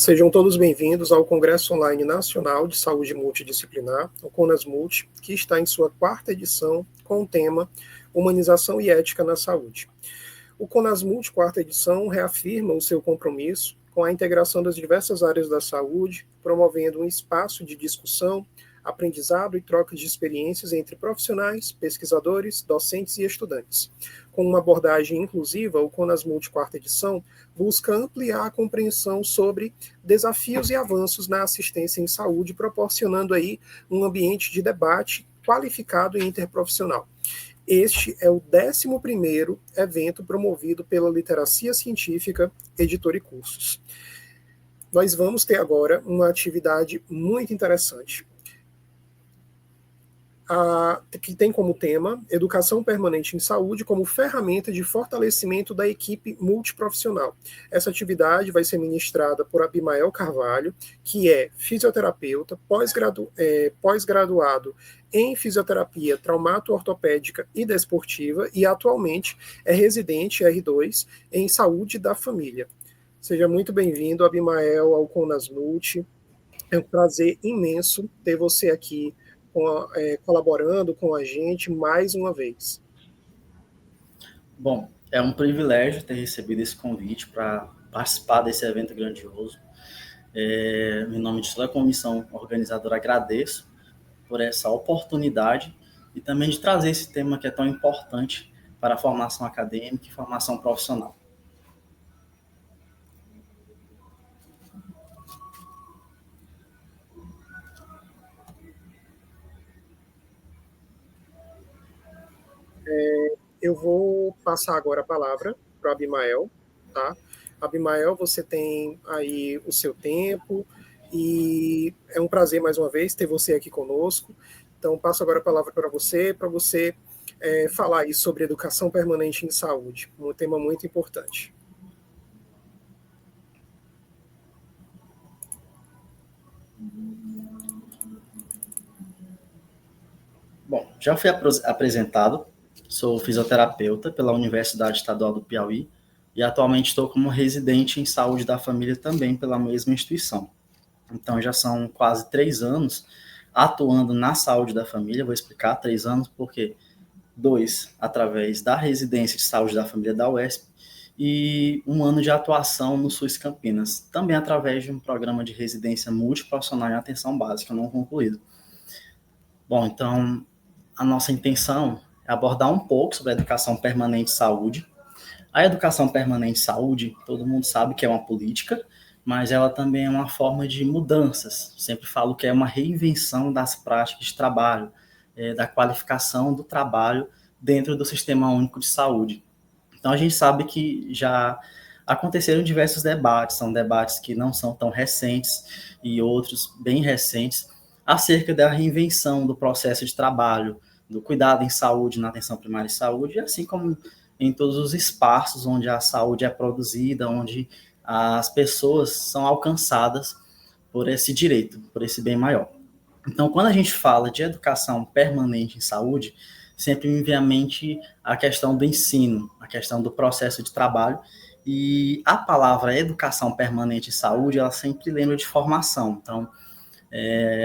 Sejam todos bem-vindos ao Congresso Online Nacional de Saúde Multidisciplinar, o CONASMULT, que está em sua quarta edição com o tema Humanização e Ética na Saúde. O CONASMULT, quarta edição, reafirma o seu compromisso com a integração das diversas áreas da saúde, promovendo um espaço de discussão, aprendizado e troca de experiências entre profissionais, pesquisadores, docentes e estudantes. Com uma abordagem inclusiva, o CONASMULT quarta edição busca ampliar a compreensão sobre desafios e avanços na assistência em saúde, proporcionando aí um ambiente de debate qualificado e interprofissional. Este é o 11º evento promovido pela Literacia Científica, Editora e Cursos. Nós vamos ter agora uma atividade muito interessante, que tem como tema Educação Permanente em Saúde como ferramenta de fortalecimento da equipe multiprofissional. Essa atividade vai ser ministrada por Abimael Carvalho, que é fisioterapeuta, pós-graduado em fisioterapia traumato-ortopédica e desportiva e atualmente é residente R2 em saúde da família. Seja muito bem-vindo, Abimael, ao CONASMULT. É um prazer imenso ter você aqui colaborando com a gente mais uma vez. Bom, é um privilégio ter recebido esse convite para participar desse evento grandioso. Em nome de toda a comissão organizadora, agradeço por essa oportunidade e também de trazer esse tema que é tão importante para a formação acadêmica e formação profissional. Eu vou passar agora a palavra para o Abimael, tá? Abimael, você tem aí o seu tempo e é um prazer mais uma vez ter você aqui conosco. Então, passo agora a palavra para você falar aí sobre educação permanente em saúde, um tema muito importante. Bom, já fui apresentado, sou fisioterapeuta pela Universidade Estadual do Piauí e atualmente estou como residente em saúde da família também pela mesma instituição. Então já são quase 3 anos atuando na saúde da família, vou explicar 3 anos porque 2 através da residência de saúde da família da UESP e 1 ano de atuação no SUS Campinas, também através de um programa de residência multiprofissional em atenção básica não concluído. Bom, então a nossa intenção é abordar um pouco sobre a educação permanente de saúde. A educação permanente de saúde, todo mundo sabe que é uma política, mas ela também é uma forma de mudanças. Sempre falo que é uma reinvenção das práticas de trabalho, da qualificação do trabalho dentro do Sistema Único de Saúde. Então, a gente sabe que já aconteceram diversos debates, são debates que não são tão recentes e outros bem recentes, acerca da reinvenção do processo de trabalho, do cuidado em saúde, na atenção primária de saúde, assim como em todos os espaços onde a saúde é produzida, onde as pessoas são alcançadas por esse direito, por esse bem maior. Então, quando a gente fala de educação permanente em saúde, sempre me vem à mente a questão do ensino, a questão do processo de trabalho, e a palavra educação permanente em saúde, ela sempre lembra de formação. Então,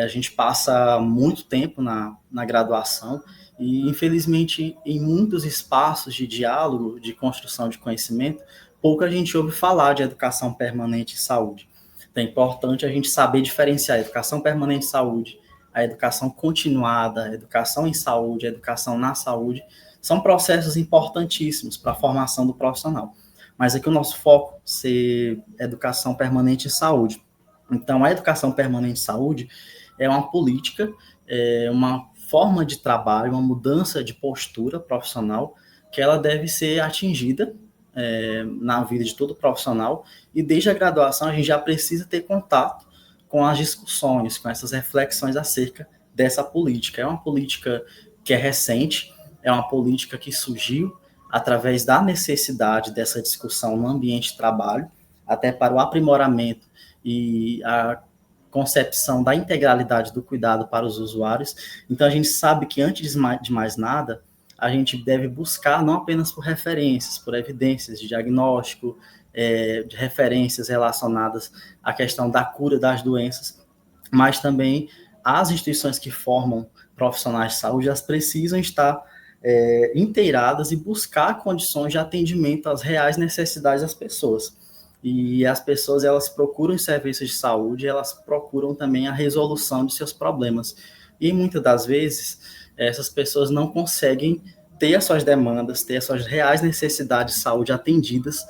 a gente passa muito tempo na graduação e, infelizmente, em muitos espaços de diálogo, de construção de conhecimento, pouco a gente ouve falar de educação permanente em saúde. Então, é importante a gente saber diferenciar a educação permanente em saúde, a educação continuada, a educação em saúde, a educação na saúde, são processos importantíssimos para a formação do profissional. Mas aqui o nosso foco ser educação permanente em saúde. Então, a educação permanente de saúde é uma política, é uma forma de trabalho, uma mudança de postura profissional que ela deve ser atingida na vida de todo profissional e desde a graduação a gente já precisa ter contato com as discussões, com essas reflexões acerca dessa política. É uma política que é recente, é uma política que surgiu através da necessidade dessa discussão no ambiente de trabalho, até para o aprimoramento e a concepção da integralidade do cuidado para os usuários. Então, a gente sabe que, antes de mais nada, a gente deve buscar não apenas por referências, por evidências de diagnóstico, de referências relacionadas à questão da cura das doenças, mas também as instituições que formam profissionais de saúde, elas precisam estar inteiradas e buscar condições de atendimento às reais necessidades das pessoas. E as pessoas, elas procuram serviços de saúde, elas procuram também a resolução de seus problemas. E muitas das vezes, essas pessoas não conseguem ter as suas demandas, ter as suas reais necessidades de saúde atendidas,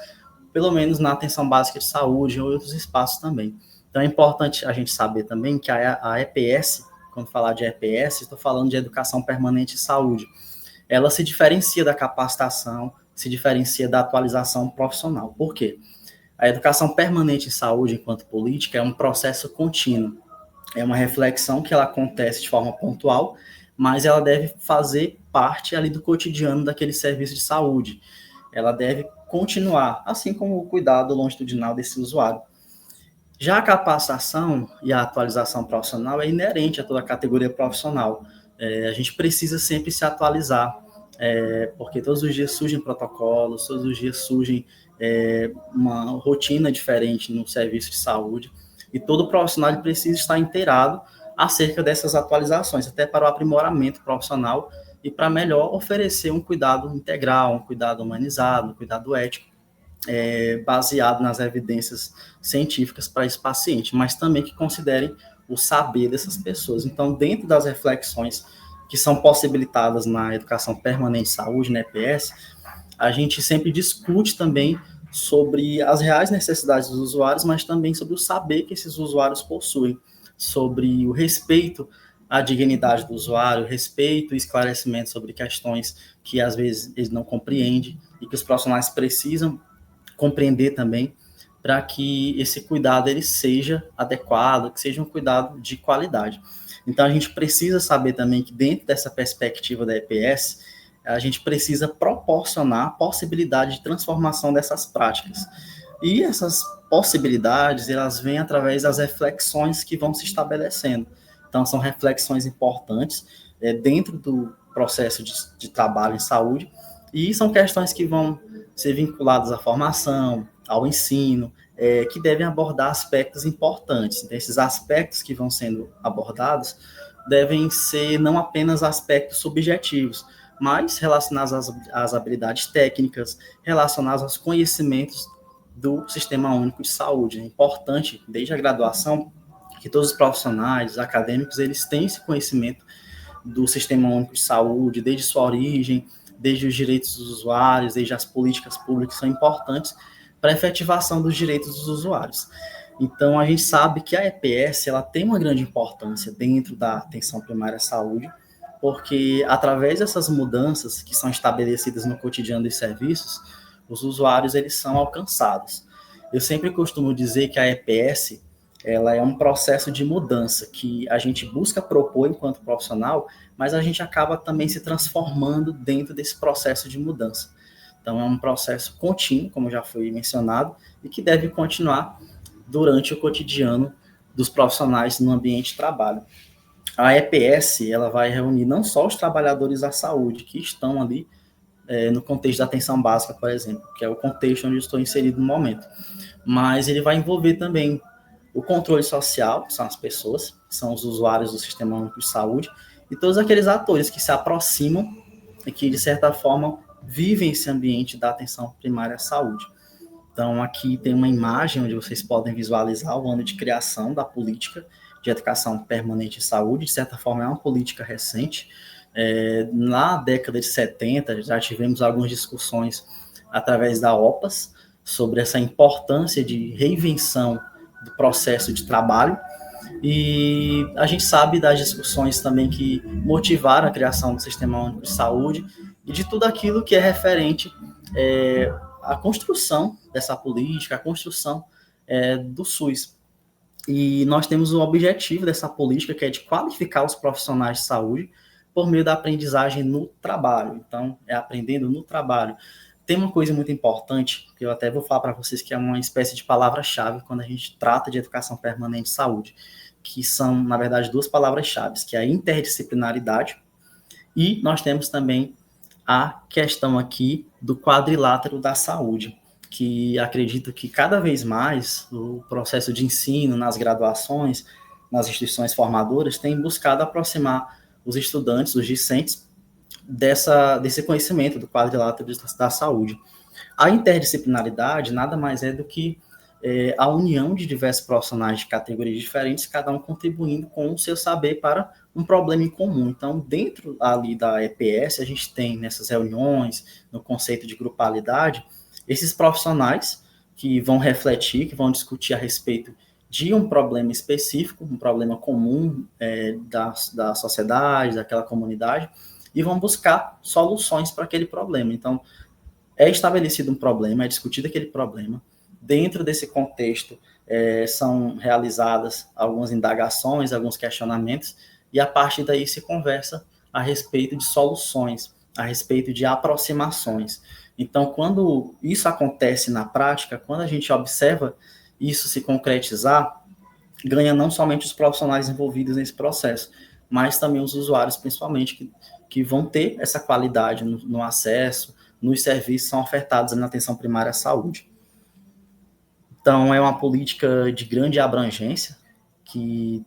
pelo menos na atenção básica de saúde ou em outros espaços também. Então, é importante a gente saber também que a EPS, quando falar de EPS, estou falando de Educação Permanente de Saúde, ela se diferencia da capacitação, se diferencia da atualização profissional. Por quê? A educação permanente em saúde, enquanto política, é um processo contínuo. É uma reflexão que ela acontece de forma pontual, mas ela deve fazer parte ali do cotidiano daquele serviço de saúde. Ela deve continuar, assim como o cuidado longitudinal desse usuário. Já a capacitação e a atualização profissional é inerente a toda a categoria profissional. A gente precisa sempre se atualizar, porque todos os dias surgem protocolos, todos os dias surgem uma rotina diferente no serviço de saúde, e todo profissional precisa estar inteirado acerca dessas atualizações, até para o aprimoramento profissional e para melhor oferecer um cuidado integral, um cuidado humanizado, um cuidado ético, baseado nas evidências científicas para esse paciente, mas também que considerem o saber dessas pessoas. Então, dentro das reflexões que são possibilitadas na educação permanente de saúde, na EPS, a gente sempre discute também sobre as reais necessidades dos usuários, mas também sobre o saber que esses usuários possuem, sobre o respeito à dignidade do usuário, respeito e esclarecimento sobre questões que às vezes eles não compreendem e que os profissionais precisam compreender também, para que esse cuidado ele seja adequado, que seja um cuidado de qualidade. Então, a gente precisa saber também que dentro dessa perspectiva da EPS, a gente precisa proporcionar a possibilidade de transformação dessas práticas. E essas possibilidades, elas vêm através das reflexões que vão se estabelecendo. Então, são reflexões importantes dentro do processo de trabalho em saúde, e são questões que vão ser vinculadas à formação, ao ensino, que devem abordar aspectos importantes. Então, esses aspectos que vão sendo abordados devem ser não apenas aspectos subjetivos, mas relacionados às habilidades técnicas, relacionados aos conhecimentos do Sistema Único de Saúde. É importante, desde a graduação, que todos os profissionais, os acadêmicos, eles tenham esse conhecimento do Sistema Único de Saúde, desde sua origem, desde os direitos dos usuários, desde as políticas públicas que são importantes para a efetivação dos direitos dos usuários. Então, a gente sabe que a EPS ela tem uma grande importância dentro da atenção primária à saúde, porque através dessas mudanças que são estabelecidas no cotidiano dos serviços, os usuários eles são alcançados. Eu sempre costumo dizer que a EPS ela é um processo de mudança que a gente busca propor enquanto profissional, mas a gente acaba também se transformando dentro desse processo de mudança. Então, é um processo contínuo, como já foi mencionado, e que deve continuar durante o cotidiano dos profissionais no ambiente de trabalho. A EPS ela vai reunir não só os trabalhadores da saúde, que estão ali no contexto da atenção básica, por exemplo, que é o contexto onde eu estou inserido no momento, mas ele vai envolver também o controle social, que são as pessoas, que são os usuários do Sistema Único de Saúde, e todos aqueles atores que se aproximam e que, de certa forma, vivem esse ambiente da atenção primária à saúde. Então, aqui tem uma imagem onde vocês podem visualizar o ano de criação da política de educação permanente em saúde. De certa forma, é uma política recente. Na década de 70, já tivemos algumas discussões através da OPAS sobre essa importância de reinvenção do processo de trabalho, e a gente sabe das discussões também que motivaram a criação do Sistema Único de Saúde e de tudo aquilo que é referente à construção dessa política, à construção do SUS. E nós temos o objetivo dessa política, que é de qualificar os profissionais de saúde por meio da aprendizagem no trabalho. Então, é aprendendo no trabalho. Tem uma coisa muito importante, que eu até vou falar para vocês, que é uma espécie de palavra-chave quando a gente trata de educação permanente de saúde, que são, na verdade, duas palavras-chave, que é a interdisciplinaridade, e nós temos também a questão aqui do quadrilátero da saúde, que acredito que cada vez mais o processo de ensino nas graduações, nas instituições formadoras, tem buscado aproximar os estudantes, os discentes, desse conhecimento do quadrilátero da saúde. A interdisciplinaridade nada mais é do que a união de diversos profissionais de categorias diferentes, cada um contribuindo com o seu saber para um problema em comum. Então, dentro ali da EPS, a gente tem nessas reuniões, no conceito de grupalidade, esses profissionais que vão refletir, que vão discutir a respeito de um problema específico, um problema comum da sociedade, daquela comunidade, e vão buscar soluções para aquele problema. Então, é estabelecido um problema, é discutido aquele problema. Dentro desse contexto, são realizadas algumas indagações, alguns questionamentos, e a partir daí se conversa a respeito de soluções, a respeito de aproximações. Então, quando isso acontece na prática, quando a gente observa isso se concretizar, ganha não somente os profissionais envolvidos nesse processo, mas também os usuários, principalmente, que vão ter essa qualidade no acesso, nos serviços que são ofertados na atenção primária à saúde. Então, é uma política de grande abrangência, que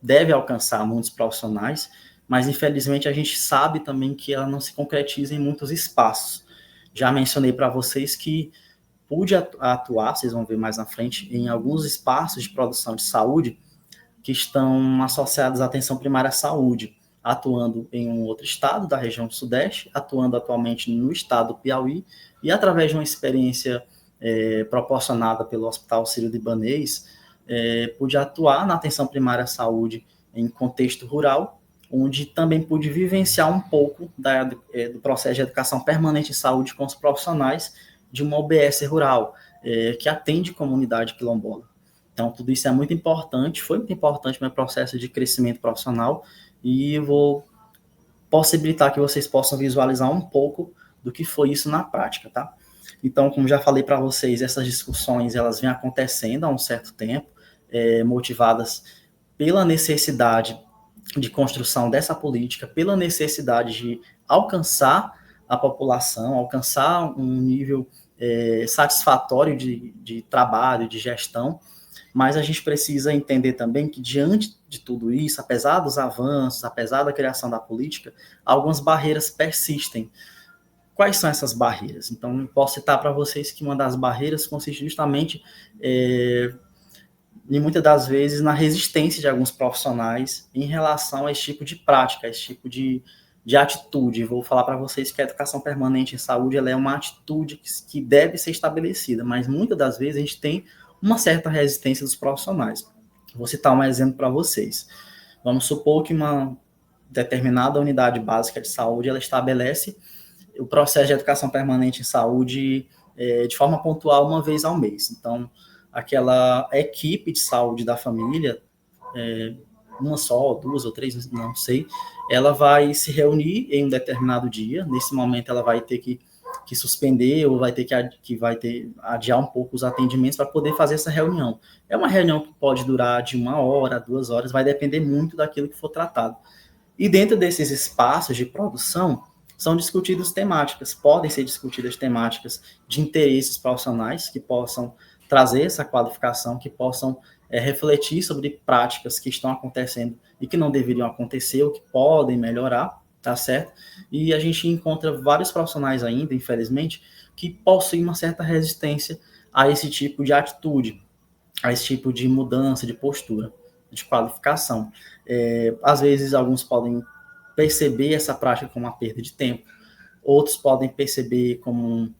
deve alcançar muitos profissionais, mas, infelizmente, a gente sabe também que ela não se concretiza em muitos espaços. Já mencionei para vocês que pude atuar, vocês vão ver mais na frente, em alguns espaços de produção de saúde que estão associados à atenção primária à saúde, atuando em um outro estado da região sudeste, atuando atualmente no estado do Piauí, e através de uma experiência proporcionada pelo Hospital Sírio-Libanês, pude atuar na atenção primária à saúde em contexto rural, onde também pude vivenciar um pouco do processo de educação permanente em saúde com os profissionais de uma OBS rural, que atende comunidade quilombola. Então, tudo isso é muito importante, foi muito importante no meu processo de crescimento profissional, e vou possibilitar que vocês possam visualizar um pouco do que foi isso na prática, tá? Então, como já falei para vocês, essas discussões, elas vêm acontecendo há um certo tempo, motivadas pela necessidade de construção dessa política, pela necessidade de alcançar a população, alcançar um nível satisfatório de trabalho, de gestão, mas a gente precisa entender também que, diante de tudo isso, apesar dos avanços, apesar da criação da política, algumas barreiras persistem. Quais são essas barreiras? Então, eu posso citar para vocês que uma das barreiras consiste justamente, e muitas das vezes, na resistência de alguns profissionais em relação a esse tipo de prática, a esse tipo de atitude. Vou falar para vocês que a educação permanente em saúde, ela é uma atitude que deve ser estabelecida, mas muitas das vezes a gente tem uma certa resistência dos profissionais. Vou citar um exemplo para vocês. Vamos supor que uma determinada unidade básica de saúde, ela estabelece o processo de educação permanente em saúde de forma pontual uma vez ao mês. Então, aquela equipe de saúde da família, uma só, duas ou três, não sei, ela vai se reunir em um determinado dia. Nesse momento, ela vai ter que suspender ou vai ter que adiar um pouco os atendimentos para poder fazer essa reunião. É uma reunião que pode durar de 1 hora, 2 horas, vai depender muito daquilo que for tratado. E dentro desses espaços de produção, são discutidas temáticas, podem ser discutidas temáticas de interesses profissionais que possam trazer essa qualificação, que possam refletir sobre práticas que estão acontecendo e que não deveriam acontecer, ou que podem melhorar, tá certo? E a gente encontra vários profissionais ainda, infelizmente, que possuem uma certa resistência a esse tipo de atitude, a esse tipo de mudança de postura, de qualificação. Às vezes, alguns podem perceber essa prática como uma perda de tempo, outros podem perceber como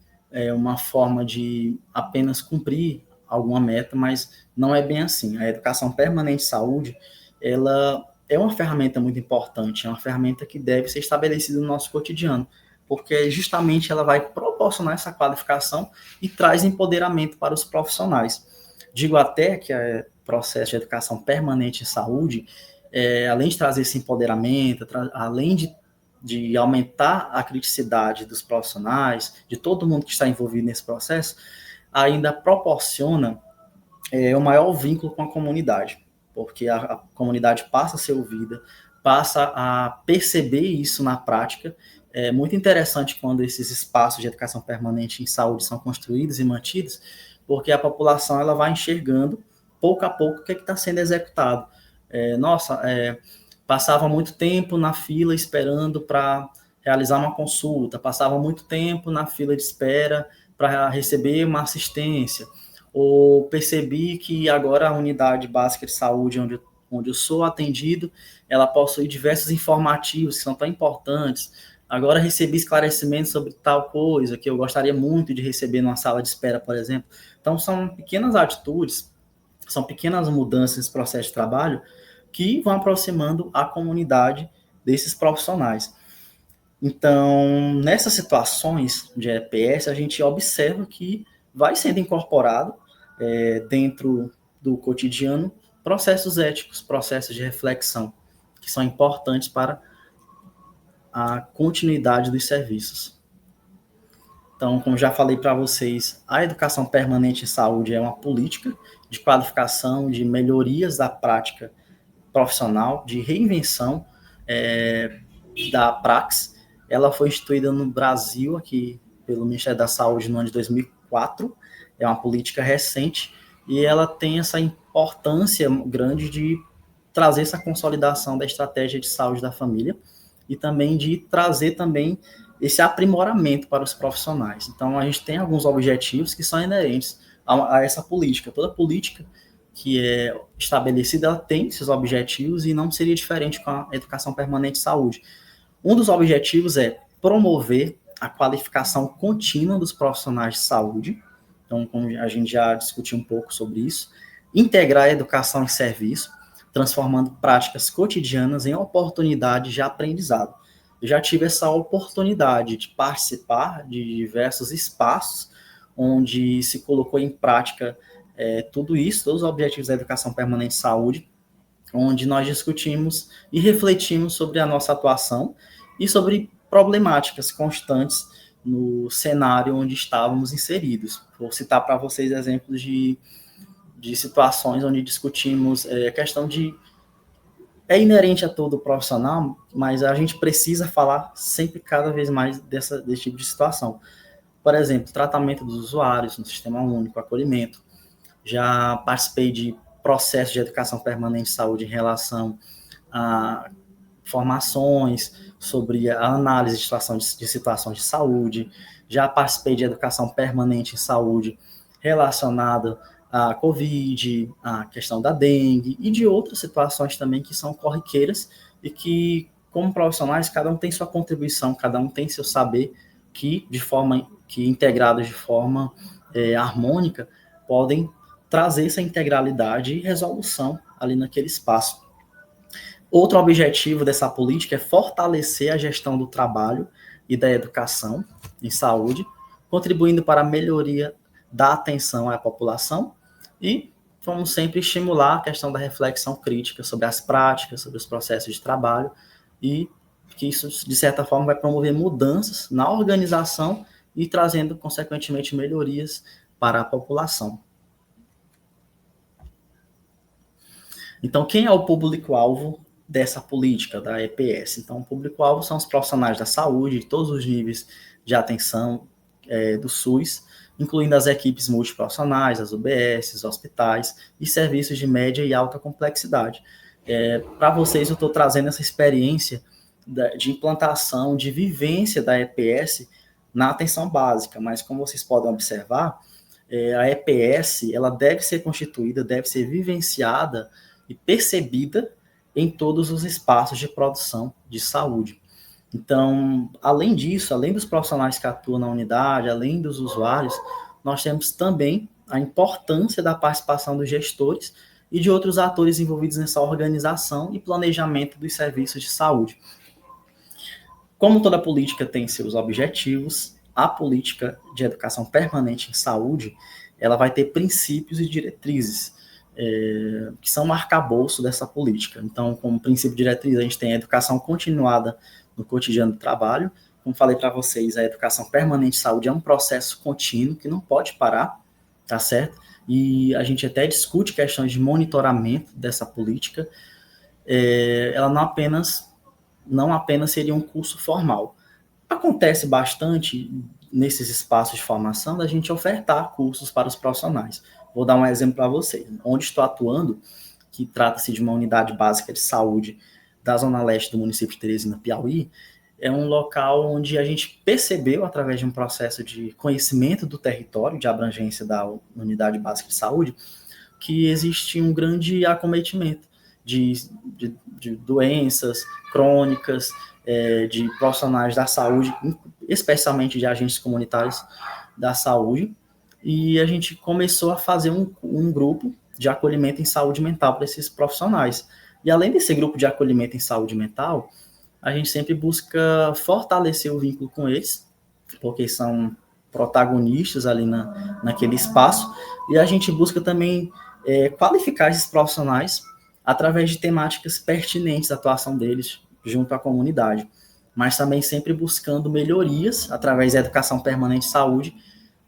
uma forma de apenas cumprir alguma meta, mas não é bem assim. A educação permanente de saúde, ela é uma ferramenta muito importante, é uma ferramenta que deve ser estabelecida no nosso cotidiano, porque justamente ela vai proporcionar essa qualificação e traz empoderamento para os profissionais. Digo até que o processo de educação permanente em saúde, além de trazer esse empoderamento, além de aumentar a criticidade dos profissionais, de todo mundo que está envolvido nesse processo, ainda proporciona o maior vínculo com a comunidade, porque a comunidade passa a ser ouvida, passa a perceber isso na prática. É muito interessante quando esses espaços de educação permanente em saúde são construídos e mantidos, porque a população ela vai enxergando, pouco a pouco, o que está sendo executado. Passava muito tempo na fila esperando para realizar uma consulta, passava muito tempo na fila de espera para receber uma assistência, ou percebi que agora a unidade básica de saúde onde eu sou atendido, ela possui diversos informativos que são tão importantes. Agora recebi esclarecimentos sobre tal coisa que eu gostaria muito de receber numa sala de espera, por exemplo. Então, são pequenas atitudes, são pequenas mudanças nesse processo de trabalho que vão aproximando a comunidade desses profissionais. Então, nessas situações de EPS, a gente observa que vai sendo incorporado dentro do cotidiano processos éticos, processos de reflexão, que são importantes para a continuidade dos serviços. Então, como já falei para vocês, a educação permanente em saúde é uma política de qualificação, de melhorias da prática profissional, de reinvenção da praxis. Ela foi instituída no Brasil, aqui pelo Ministério da Saúde, no ano de 2004. É uma política recente e ela tem essa importância grande de trazer essa consolidação da estratégia de saúde da família e também de trazer também esse aprimoramento para os profissionais. Então, a gente tem alguns objetivos que são inerentes a essa política. Toda política que é estabelecida, ela tem esses objetivos e não seria diferente com a educação permanente de saúde. Um dos objetivos é promover a qualificação contínua dos profissionais de saúde. Então, como a gente já discutiu um pouco sobre isso, integrar a educação em serviço, transformando práticas cotidianas em oportunidades de aprendizado. Eu já tive essa oportunidade de participar de diversos espaços onde se colocou em prática tudo isso, todos os objetivos da educação permanente de saúde, onde nós discutimos e refletimos sobre a nossa atuação e sobre problemáticas constantes no cenário onde estávamos inseridos. Vou citar para vocês exemplos de situações onde discutimos a questão de... É inerente a todo profissional, mas a gente precisa falar sempre cada vez mais desse tipo de situação. Por exemplo, tratamento dos usuários no Sistema Único, acolhimento. Já participei de processos de educação permanente de saúde em relação a formações sobre a análise de situações de saúde. Já participei de educação permanente em saúde relacionada a Covid, a questão da dengue e de outras situações também que são corriqueiras e que, como profissionais, cada um tem sua contribuição, cada um tem seu saber que integrados de forma harmônica, podem trazer essa integralidade e resolução ali naquele espaço. Outro objetivo dessa política é fortalecer a gestão do trabalho e da educação em saúde, contribuindo para a melhoria da atenção à população e vamos sempre estimular a questão da reflexão crítica sobre as práticas, sobre os processos de trabalho e que isso, de certa forma, vai promover mudanças na organização e trazendo, consequentemente, melhorias para a população. Então, quem é o público-alvo dessa política, da EPS? Então, o público-alvo são os profissionais da saúde, de todos os níveis de atenção do SUS, incluindo as equipes multiprofissionais, as UBSs, hospitais e serviços de média e alta complexidade. Para vocês, eu estou trazendo essa experiência de implantação, de vivência da EPS na atenção básica, mas como vocês podem observar, a EPS ela deve ser constituída, deve ser vivenciada e percebida em todos os espaços de produção de saúde. Então, além disso, além dos profissionais que atuam na unidade, além dos usuários, nós temos também a importância da participação dos gestores e de outros atores envolvidos nessa organização e planejamento dos serviços de saúde. Como toda política tem seus objetivos, a política de educação permanente em saúde, ela vai ter princípios e diretrizes, que são o arcabouço dessa política. Então, como princípio diretriz, a gente tem a educação continuada no cotidiano do trabalho. Como falei para vocês, a educação permanente de saúde é um processo contínuo que não pode parar, tá certo? E a gente até discute questões de monitoramento dessa política. ela não apenas seria um curso formal. Acontece bastante nesses espaços de formação da gente ofertar cursos para os profissionais. Vou dar um exemplo para vocês. Onde estou atuando, que trata-se de uma unidade básica de saúde da Zona Leste do município de Teresina, Piauí, é um local onde a gente percebeu, através de um processo de conhecimento do território, de abrangência da unidade básica de saúde, que existe um grande acometimento de doenças crônicas, de profissionais da saúde, especialmente de agentes comunitários da saúde, e a gente começou a fazer um grupo de acolhimento em saúde mental para esses profissionais. E além desse grupo de acolhimento em saúde mental, a gente sempre busca fortalecer o vínculo com eles, porque são protagonistas ali naquele espaço, e a gente busca também qualificar esses profissionais através de temáticas pertinentes à atuação deles junto à comunidade, mas também sempre buscando melhorias através da educação permanente de saúde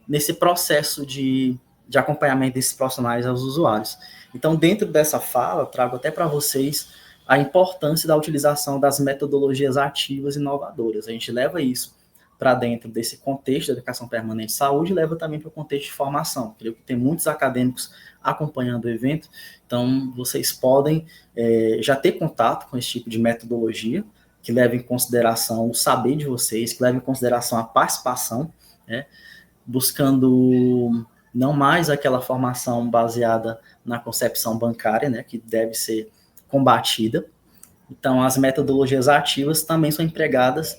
nesse processo de acompanhamento desses profissionais aos usuários. Então, dentro dessa fala, trago até para vocês a importância da utilização das metodologias ativas e inovadoras. A gente leva isso para dentro desse contexto da educação permanente de saúde e leva também para o contexto de formação. Creio que tem muitos acadêmicos acompanhando o evento, então vocês podem já ter contato com esse tipo de metodologia, que leva em consideração o saber de vocês, que leva em consideração a participação, né, buscando não mais aquela formação baseada na concepção bancária, né, que deve ser combatida. Então, as metodologias ativas também são empregadas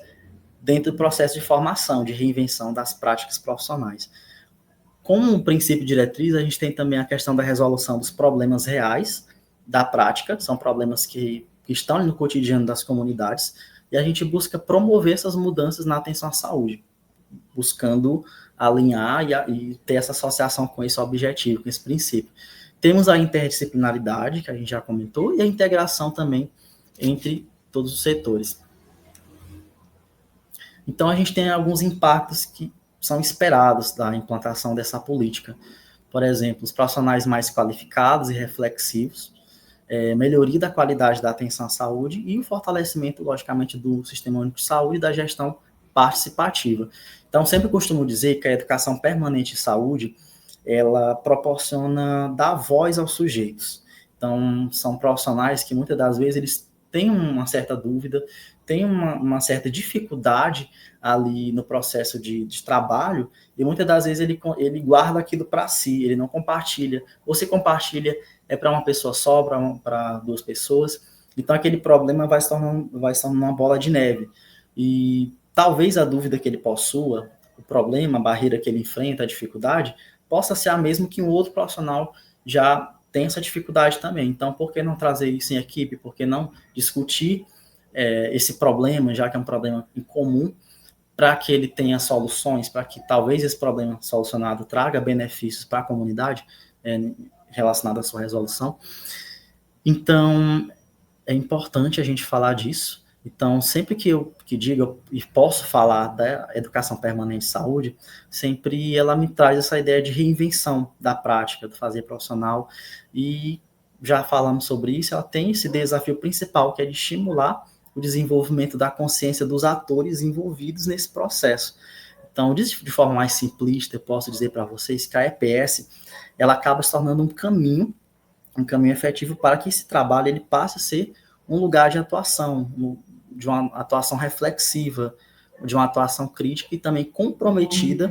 dentro do processo de formação, de reinvenção das práticas profissionais. Como um princípio diretriz, a gente tem também a questão da resolução dos problemas reais da prática, são problemas que estão no cotidiano das comunidades, e a gente busca promover essas mudanças na atenção à saúde, buscando alinhar e ter essa associação com esse objetivo, com esse princípio. Temos a interdisciplinaridade, que a gente já comentou, e a integração também entre todos os setores. Então, a gente tem alguns impactos que são esperados da implantação dessa política. Por exemplo, os profissionais mais qualificados e reflexivos, melhoria da qualidade da atenção à saúde e o fortalecimento, logicamente, do Sistema Único de Saúde e da gestão participativa. Então, sempre costumo dizer que a educação permanente de saúde, ela proporciona dar voz aos sujeitos. Então, são profissionais que muitas das vezes eles têm uma certa dúvida, têm uma certa dificuldade ali no processo de trabalho, e muitas das vezes ele guarda aquilo para si, ele não compartilha. Ou se compartilha, é para uma pessoa só, para duas pessoas. Então, aquele problema vai se tornando uma bola de neve. E talvez a dúvida que ele possua, o problema, a barreira que ele enfrenta, a dificuldade, possa ser a mesma que um outro profissional já tem essa dificuldade também. Então, por que não trazer isso em equipe? Por que não discutir esse problema, já que é um problema em comum, para que ele tenha soluções, para que talvez esse problema solucionado traga benefícios para a comunidade relacionado à sua resolução. Então, é importante a gente falar disso. Então, sempre que eu digo e posso falar da educação permanente de saúde, sempre ela me traz essa ideia de reinvenção da prática, do fazer profissional, e já falamos sobre isso, ela tem esse desafio principal, que é de estimular o desenvolvimento da consciência dos atores envolvidos nesse processo. Então, de forma mais simplista, eu posso dizer para vocês que a EPS, ela acaba se tornando um caminho efetivo para que esse trabalho ele passe a ser um lugar de atuação, de uma atuação reflexiva, de uma atuação crítica e também comprometida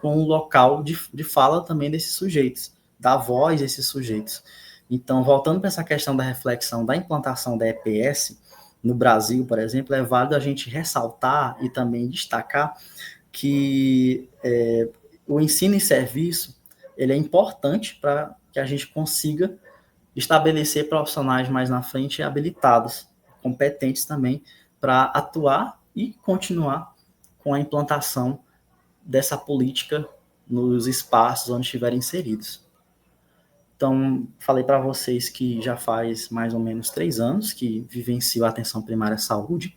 com o local de fala também desses sujeitos, da voz desses sujeitos. Então, voltando para essa questão da reflexão da implantação da EPS, no Brasil, por exemplo, é válido a gente ressaltar e também destacar que o ensino e serviço ele é importante para que a gente consiga estabelecer profissionais mais na frente habilitados, competentes também, para atuar e continuar com a implantação dessa política nos espaços onde estiverem inseridos. Então, falei para vocês que já faz mais ou menos 3 anos que vivencio a atenção primária à saúde,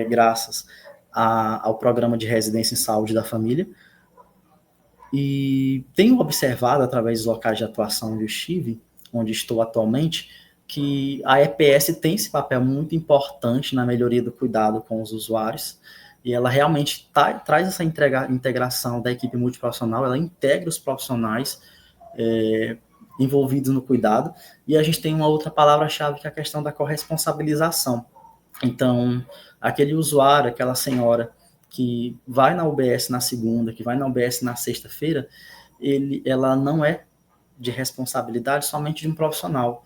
graças ao programa de residência em saúde da família, e tenho observado, através dos locais de atuação onde eu estive, onde estou atualmente, que a EPS tem esse papel muito importante na melhoria do cuidado com os usuários, e ela realmente traz essa integração da equipe multiprofissional, ela integra os profissionais envolvidos no cuidado, e a gente tem uma outra palavra-chave que é a questão da corresponsabilização. Então, aquele usuário, aquela senhora que vai na UBS na segunda, que vai na UBS na sexta-feira, ela não é de responsabilidade somente de um profissional.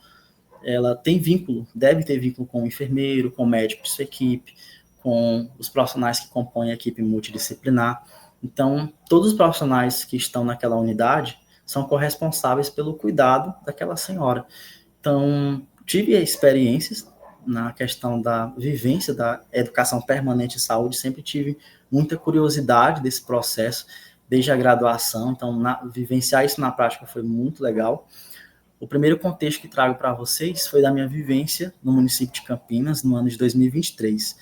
Ela tem vínculo, deve ter vínculo com o enfermeiro, com o médico de sua equipe, com os profissionais que compõem a equipe multidisciplinar. Então, todos os profissionais que estão naquela unidade são corresponsáveis pelo cuidado daquela senhora. Então, tive experiências na questão da vivência da educação permanente em saúde, sempre tive muita curiosidade desse processo, desde a graduação, então vivenciar isso na prática foi muito legal. O primeiro contexto que trago para vocês foi da minha vivência no município de Campinas, no ano de 2023.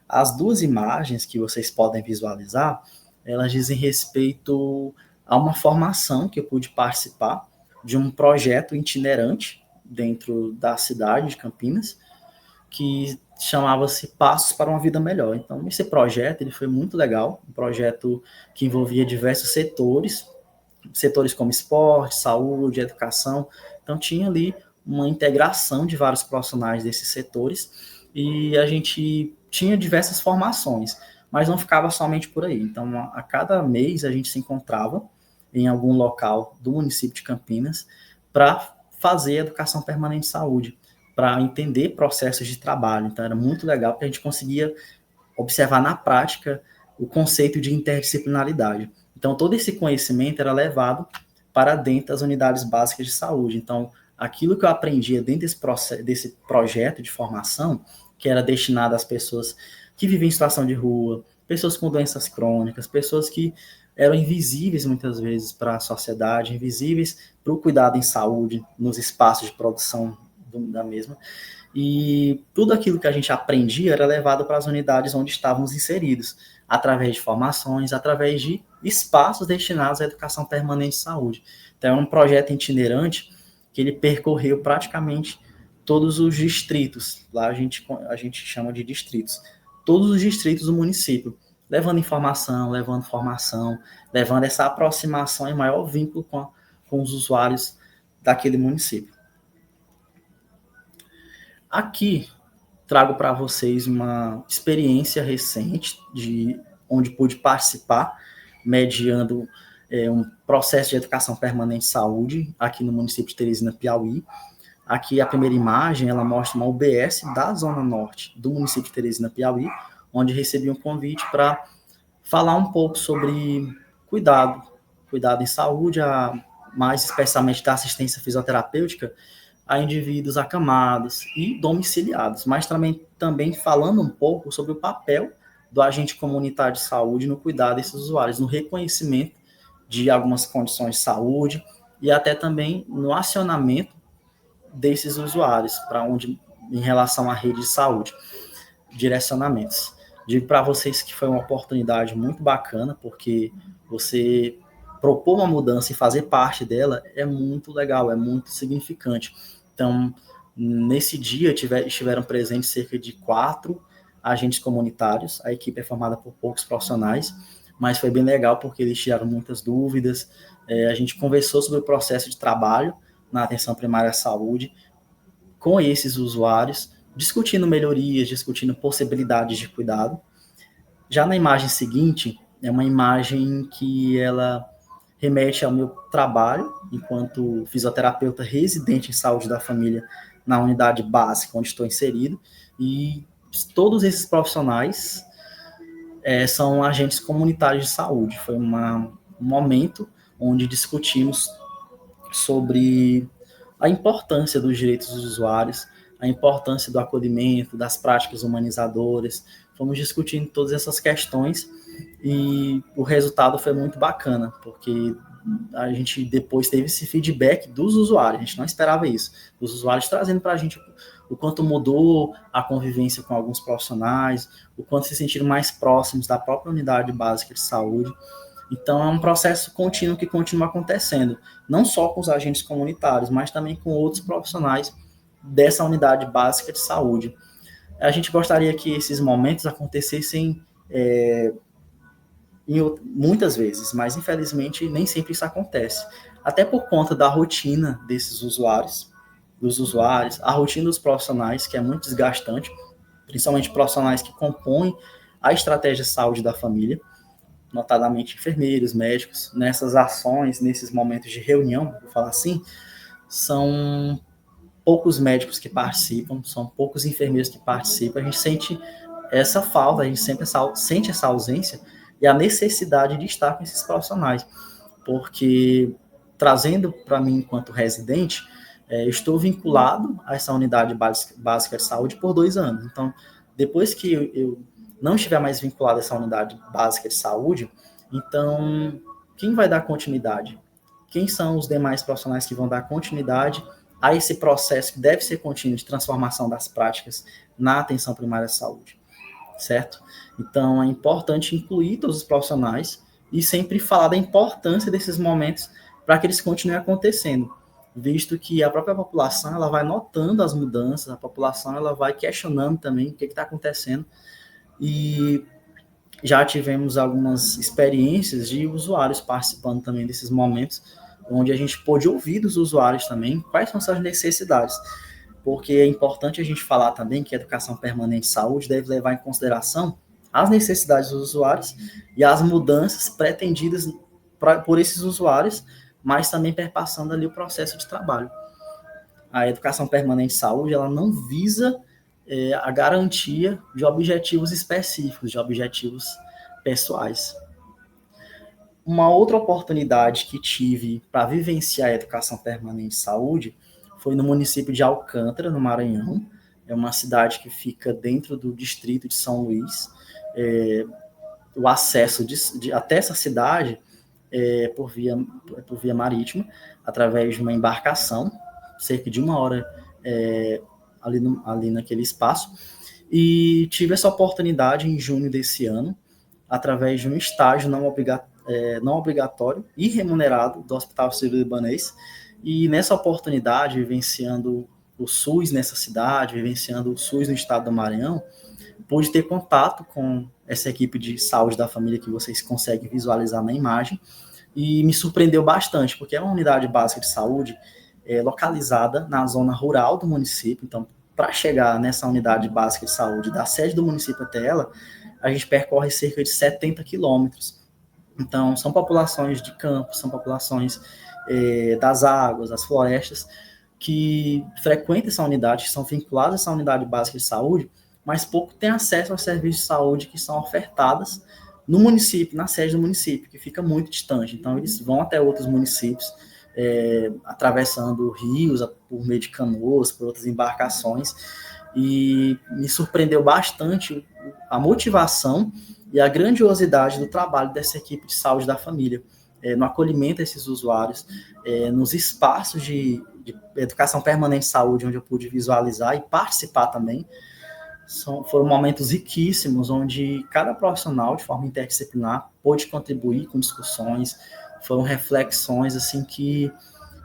As duas imagens que vocês podem visualizar, elas dizem respeito a uma formação que eu pude participar de um projeto itinerante dentro da cidade de Campinas, que chamava-se Passos para uma Vida Melhor. Então, esse projeto ele foi muito legal, um projeto que envolvia diversos setores como esporte, saúde, educação. Então, tinha ali uma integração de vários profissionais desses setores e a gente tinha diversas formações, mas não ficava somente por aí. Então, a cada mês a gente se encontrava em algum local do município de Campinas para fazer educação permanente de saúde, para entender processos de trabalho. Então, era muito legal, porque a gente conseguia observar na prática o conceito de interdisciplinaridade. Então, todo esse conhecimento era levado para dentro das unidades básicas de saúde. Então, aquilo que eu aprendia dentro desse projeto de formação, que era destinado às pessoas que vivem em situação de rua, pessoas com doenças crônicas, pessoas que eram invisíveis muitas vezes para a sociedade, invisíveis para o cuidado em saúde, nos espaços de produção da mesma. E tudo aquilo que a gente aprendia era levado para as unidades onde estávamos inseridos, através de formações, através de espaços destinados à educação permanente de saúde. Então, é um projeto itinerante que ele percorreu praticamente todos os distritos, lá a gente chama de distritos, todos os distritos do município, levando informação, levando formação, levando essa aproximação e maior vínculo com os usuários daquele município. Aqui trago para vocês uma experiência recente onde pude participar, mediando um processo de educação permanente de saúde aqui no município de Teresina, Piauí. Aqui a primeira imagem, ela mostra uma UBS da Zona Norte do município de Teresina, Piauí, onde recebi um convite para falar um pouco sobre cuidado em saúde, mais especialmente da assistência fisioterapêutica, a indivíduos acamados e domiciliados, mas também falando um pouco sobre o papel do agente comunitário de saúde no cuidado desses usuários, no reconhecimento de algumas condições de saúde e até também no acionamento desses usuários em relação à rede de saúde, direcionamentos. Digo para vocês que foi uma oportunidade muito bacana, porque você propor uma mudança e fazer parte dela é muito legal, é muito significante. Então, nesse dia estiveram presentes cerca de 4 agentes comunitários, a equipe é formada por poucos profissionais, mas foi bem legal porque eles tiraram muitas dúvidas, a gente conversou sobre o processo de trabalho na atenção primária à saúde com esses usuários, discutindo melhorias, discutindo possibilidades de cuidado. Já na imagem seguinte, é uma imagem que ela remete ao meu trabalho enquanto fisioterapeuta residente em saúde da família na unidade básica onde estou inserido, e todos esses profissionais são agentes comunitários de saúde. Foi um momento onde discutimos sobre a importância dos direitos dos usuários, a importância do acolhimento, das práticas humanizadoras. Fomos discutindo todas essas questões e o resultado foi muito bacana, porque a gente depois teve esse feedback dos usuários, a gente não esperava isso, dos usuários trazendo para a gente o quanto mudou a convivência com alguns profissionais, o quanto se sentiram mais próximos da própria unidade básica de saúde. Então, é um processo contínuo que continua acontecendo, não só com os agentes comunitários, mas também com outros profissionais dessa unidade básica de saúde. A gente gostaria que esses momentos acontecessem muitas vezes, mas infelizmente nem sempre isso acontece. Até por conta da rotina desses usuários, a rotina dos profissionais, que é muito desgastante, principalmente profissionais que compõem a estratégia de saúde da família, notadamente enfermeiros, médicos, nessas ações, nesses momentos de reunião, vou falar assim, são poucos médicos que participam, são poucos enfermeiros que participam, a gente sente essa falta, a gente sempre sente essa ausência e a necessidade de estar com esses profissionais, porque trazendo para mim enquanto residente, estou vinculado a essa unidade básica de saúde por 2 anos, então depois que eu não estiver mais vinculado a essa unidade básica de saúde, então quem vai dar continuidade? Quem são os demais profissionais que vão dar continuidade a esse processo que deve ser contínuo de transformação das práticas na atenção primária à saúde, certo? Então, é importante incluir todos os profissionais e sempre falar da importância desses momentos para que eles continuem acontecendo, visto que a própria população ela vai notando as mudanças, a população ela vai questionando também o que está acontecendo, e já tivemos algumas experiências de usuários participando também desses momentos, onde a gente pôde ouvir dos usuários também quais são suas necessidades, porque é importante a gente falar também que a educação permanente de saúde deve levar em consideração as necessidades dos usuários e as mudanças pretendidas por esses usuários, mas também perpassando ali o processo de trabalho. A educação permanente de saúde, ela não visa a garantia de objetivos específicos, de objetivos pessoais. Uma outra oportunidade que tive para vivenciar a educação permanente de saúde foi no município de Alcântara, no Maranhão. É uma cidade que fica dentro do distrito de São Luís. O acesso até essa cidade é por via marítima, através de uma embarcação, cerca de 1 hora ali naquele espaço. E tive essa oportunidade em junho desse ano, através de um estágio não obrigatório e remunerado do Hospital Sírio-Libanês, e nessa oportunidade, vivenciando o SUS nessa cidade, vivenciando o SUS no estado do Maranhão, pude ter contato com essa equipe de saúde da família que vocês conseguem visualizar na imagem, e me surpreendeu bastante, porque é uma unidade básica de saúde localizada na zona rural do município. Então, para chegar nessa unidade básica de saúde, da sede do município até ela, a gente percorre cerca de 70 quilômetros. Então, são populações de campo, são populações das águas, das florestas, que frequentam essa unidade, que são vinculadas a essa unidade básica de saúde, mas pouco têm acesso aos serviços de saúde que são ofertados no município, na sede do município, que fica muito distante. Então, eles vão até outros municípios, atravessando rios, por meio de canoas, por outras embarcações, e me surpreendeu bastante a motivação e a grandiosidade do trabalho dessa equipe de saúde da família, no acolhimento a esses usuários, nos espaços de educação permanente de saúde, onde eu pude visualizar e participar também. Foram momentos riquíssimos, onde cada profissional, de forma interdisciplinar, pôde contribuir com discussões. Foram reflexões assim que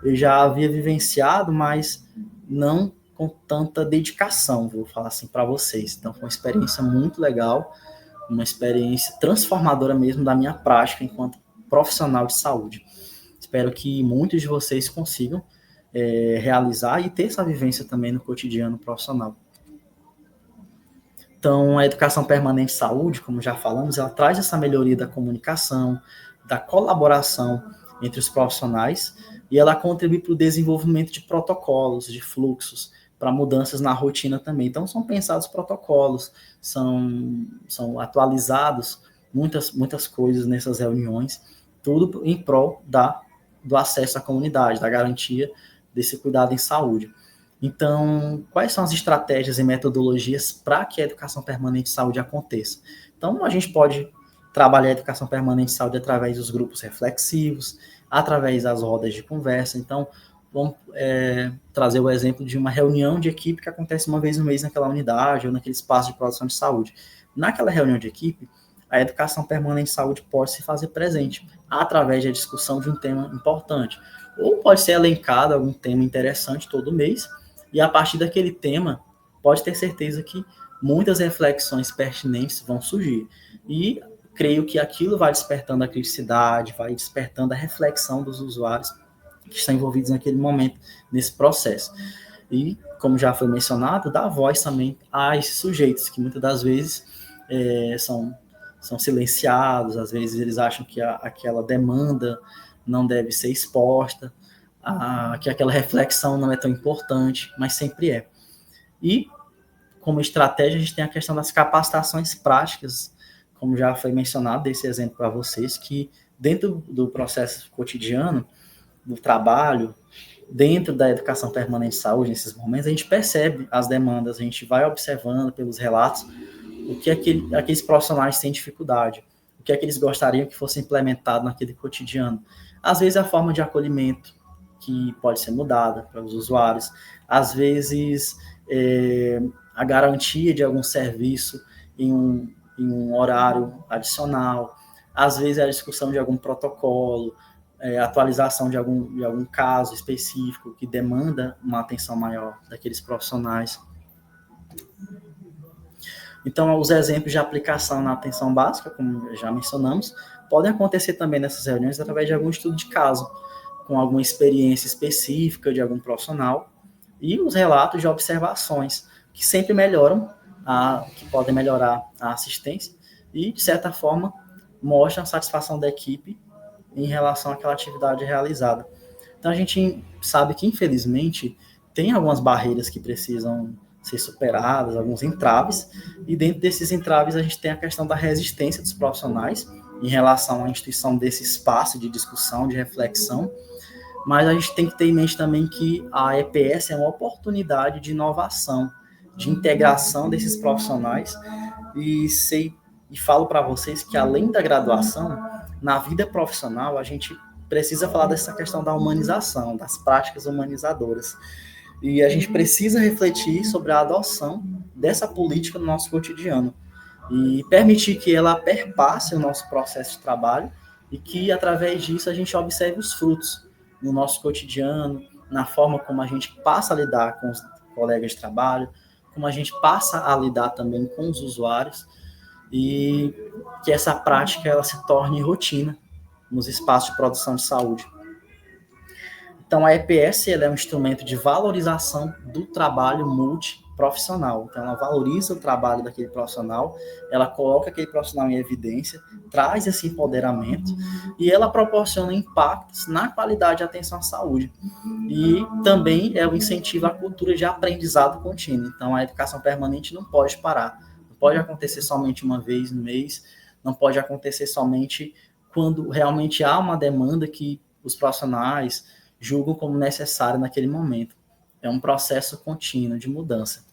eu já havia vivenciado, mas não com tanta dedicação, vou falar assim para vocês. Então, foi uma experiência muito legal, uma experiência transformadora mesmo da minha prática enquanto profissional de saúde. Espero que muitos de vocês consigam realizar e ter essa vivência também no cotidiano profissional. Então, a educação permanente de saúde, como já falamos, ela traz essa melhoria da comunicação, da colaboração entre os profissionais, e ela contribui para o desenvolvimento de protocolos, de fluxos, para mudanças na rotina também. Então, são pensados protocolos, são atualizados muitas coisas nessas reuniões, tudo em prol do acesso à comunidade, da garantia desse cuidado em saúde. Então, quais são as estratégias e metodologias para que a educação permanente de saúde aconteça? Então, a gente pode trabalhar a educação permanente de saúde através dos grupos reflexivos, através das rodas de conversa. Então, vamos trazer o exemplo de uma reunião de equipe que acontece uma vez no mês naquela unidade ou naquele espaço de produção de saúde. Naquela reunião de equipe, a educação permanente de saúde pode se fazer presente através da discussão de um tema importante. Ou pode ser elencado algum tema interessante todo mês, E a partir daquele tema, pode ter certeza que muitas reflexões pertinentes vão surgir. E creio que aquilo vai despertando a criticidade, vai despertando a reflexão dos usuários que estão envolvidos naquele momento, nesse processo. E, como já foi mencionado, dá voz também a esses sujeitos, que muitas das vezes são silenciados, às vezes eles acham que aquela demanda não deve ser exposta, que aquela reflexão não é tão importante, mas sempre é. E, como estratégia, a gente tem a questão das capacitações práticas, como já foi mencionado, desse exemplo para vocês, que dentro do processo cotidiano, do trabalho, dentro da educação permanente de saúde, nesses momentos, a gente percebe as demandas, a gente vai observando pelos relatos o que aqueles profissionais têm dificuldade, o que é que eles gostariam que fosse implementado naquele cotidiano. Às vezes a forma de acolhimento, que pode ser mudada para os usuários, às vezes a garantia de algum serviço em um horário adicional, às vezes a discussão de algum protocolo, atualização de algum caso específico que demanda uma atenção maior daqueles profissionais. Então, os exemplos de aplicação na atenção básica, como já mencionamos, podem acontecer também nessas reuniões através de algum estudo de caso, com alguma experiência específica de algum profissional, e os relatos de observações, que sempre melhoram, que podem melhorar a assistência, e, de certa forma, mostram a satisfação da equipe em relação àquela atividade realizada. Então, a gente sabe que, infelizmente, tem algumas barreiras que precisam ser superadas, alguns entraves, e dentro desses entraves a gente tem a questão da resistência dos profissionais em relação à instituição desse espaço de discussão, de reflexão, mas a gente tem que ter em mente também que a EPS é uma oportunidade de inovação, de integração desses profissionais, e falo para vocês que, além da graduação, na vida profissional, a gente precisa falar dessa questão da humanização, das práticas humanizadoras. E a gente precisa refletir sobre a adoção dessa política no nosso cotidiano e permitir que ela perpasse o nosso processo de trabalho e que, através disso, a gente observe os frutos no nosso cotidiano, na forma como a gente passa a lidar com os colegas de trabalho, como a gente passa a lidar também com os usuários, e que essa prática ela se torne rotina nos espaços de produção de saúde. Então, a EPS ela é um instrumento de valorização do trabalho multiprofissional. Então, ela valoriza o trabalho daquele profissional, ela coloca aquele profissional em evidência, traz esse empoderamento e ela proporciona impactos na qualidade de atenção à saúde. E também é o incentivo à cultura de aprendizado contínuo. Então, a educação permanente não pode parar. Não pode acontecer somente uma vez no mês, não pode acontecer somente quando realmente há uma demanda que os profissionais julgam como necessário naquele momento. É um processo contínuo de mudança.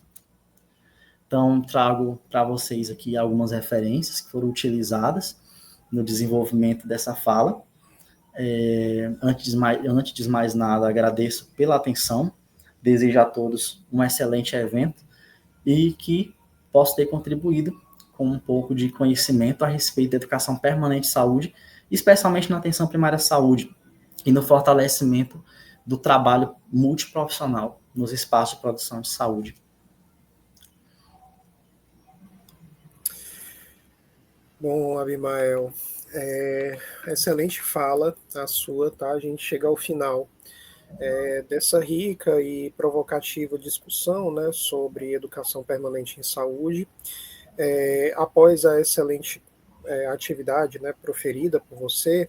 Então, trago para vocês aqui algumas referências que foram utilizadas no desenvolvimento dessa fala. Antes de mais nada, agradeço pela atenção, desejo a todos um excelente evento e que possa ter contribuído com um pouco de conhecimento a respeito da educação permanente de saúde, especialmente na atenção primária à saúde, e no fortalecimento do trabalho multiprofissional nos espaços de produção de saúde. Bom, Abimael, excelente fala a sua, tá? A gente chega ao final dessa rica e provocativa discussão, né, sobre educação permanente em saúde. Após a excelente atividade, né, proferida por você,